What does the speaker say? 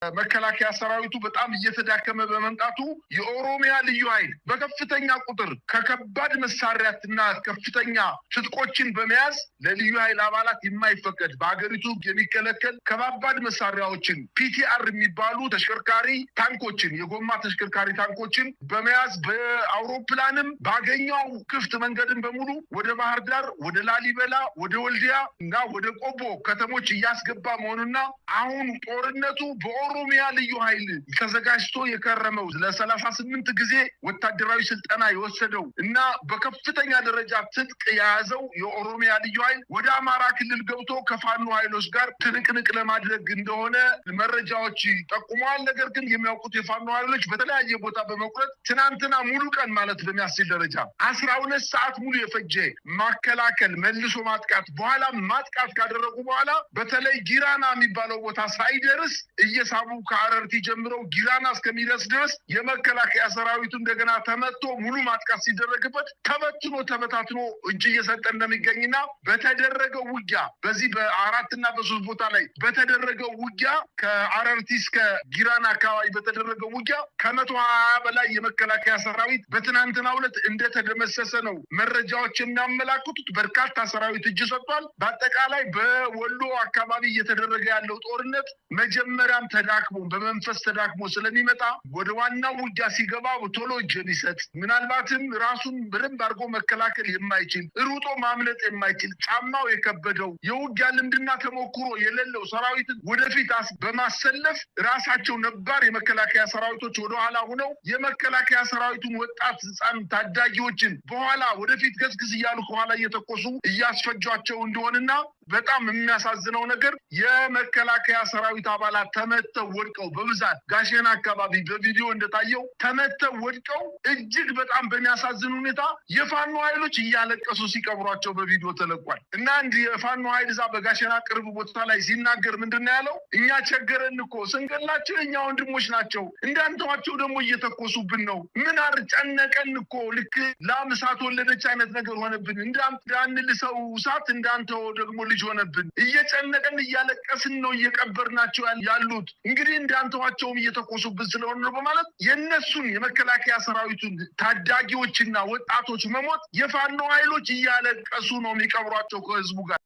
መከላከያ ሰራዊቱ በጣም እየተዳከመ በመምጣቱ የኦሮሚያ ልዩ ኃይል በከፍተኛ ቁጥር ከከባድ መሳሪያትና ከፍተኛ ትጥቆችን በመያዝ ለልዩ ኃይል አባላት የማይፈቀድ በአገሪቱ የሚከለከል ከባባድ መሳሪያዎችን ፒቲአር የሚባሉ ተሽከርካሪ ታንኮችን የጎማ ተሽከርካሪ ታንኮችን በመያዝ በአውሮፕላንም ባገኘው ክፍት መንገድን በሙሉ ወደ ባህር ዳር ወደ ላሊበላ ወደ ወልዲያ እና ወደ ቆቦ ከተሞች እያስገባ መሆኑና አሁን ጦርነቱ በኦሮሚያ ልዩ ኃይል ተዘጋጅቶ የከረመው ለ38 ጊዜ ወታደራዊ ስልጠና የወሰደው እና በከፍተኛ ደረጃ ትጥቅ የያዘው የኦሮሚያ ልዩ ኃይል ወደ አማራ ክልል ገብቶ ከፋኖ ኃይሎች ጋር ትንቅንቅ ለማድረግ እንደሆነ መረጃዎች ጠቁመዋል። ነገር ግን የሚያውቁት የፋኖ ኃይሎች በተለያየ ቦታ በመቁረጥ ትናንትና ሙሉ ቀን ማለት በሚያስችል ደረጃ 12 ሰዓት ሙሉ የፈጀ ማከላከል መልሶ ማጥቃት በኋላ ማጥቃት ካደረጉ በኋላ በተለይ ጊራና የሚባለው ቦታ ሳይደርስ እየሳቡ ከአረርቲ ጀምረው ጊራና እስከሚደርስ ድረስ የመከላከያ ሰራዊቱ እንደገና ተመቶ ሙሉ ማጥቃት ሲደረግበት ተበትኖ ተበታትኖ እጅ እየሰጠ እንደሚገኝና በተደረገው ውጊያ በዚህ በአራትና በሶስት ቦታ ላይ በተደረገው ውጊያ ከአረርቲ እስከ ጊራና አካባቢ በተደረገው ውጊያ ከ120 በላይ የመከላከያ ሰራዊት በትናንትናው ዕለት እንደተደመሰሰ ነው መረጃዎች የሚያመላክቱት። በርካታ ሰራዊት እጅ ሰጥቷል። በአጠቃላይ በወሎ አካባቢ እየተደረገ ያለው ጦርነት መጀመሪያም ተዳክሞ በመንፈስ ተዳክሞ ስለሚመጣ ወደ ዋናው ውጊያ ሲገባ ቶሎ እጅ ሊሰጥ ምናልባትም ራሱን በደንብ አድርጎ መከላከል የማይችል ሩጦ ማምለጥ የማይችል ጫማው የከበደው የውጊያ ልምድና ተሞክሮ የሌለው ሰራዊትን ወደፊት በማሰለፍ ራሳቸው ነባር የመከላከያ ሰራዊቶች ወደኋላ ሆነው የመከላከያ ሰራዊቱን ወጣት ህፃን ታዳጊዎችን በኋላ ወደፊት ገስግስ እያሉ ከኋላ እየተኮሱ እያስፈጇቸው እንደሆነና በጣም የሚያሳዝነው ነገር የመከላከያ ሰራዊት አባላት ተመተው ወድቀው በብዛት ጋሸና አካባቢ በቪዲዮ እንደታየው ተመተው ወድቀው እጅግ በጣም በሚያሳዝን ሁኔታ የፋኖ ኃይሎች እያለቀሱ ሲቀብሯቸው በቪዲዮ ተለቋል። እና እንዲህ የፋኖ ኃይል እዛ በጋሸና ቅርብ ቦታ ላይ ሲናገር ምንድነው ያለው? እኛ ቸገረን እኮ ስንገላቸው የኛ ወንድሞች ናቸው እንዳንተዋቸው ደግሞ እየተኮሱብን ነው። ምን አርጨነቀን እኮ ልክ ላም እሳት ወለደች አይነት ነገር ሆነብን። እንዳንልሰው እሳት እንዳንተው ደግሞ ልጅ ሆነብን። እየጨነቀን እያለቀስን ነው እየቀበርናቸው ያሉት። እንግዲህ እንዳንተዋቸውም እየተኮሱብን ስለሆነ ነው በማለት የነሱን የመከላከያ ሰራዊቱን ታዳጊዎችና ወጣቶች መሞት የፋኖ ኃይሎች እያለቀሱ ነው የሚቀብሯቸው ከህዝቡ ጋር።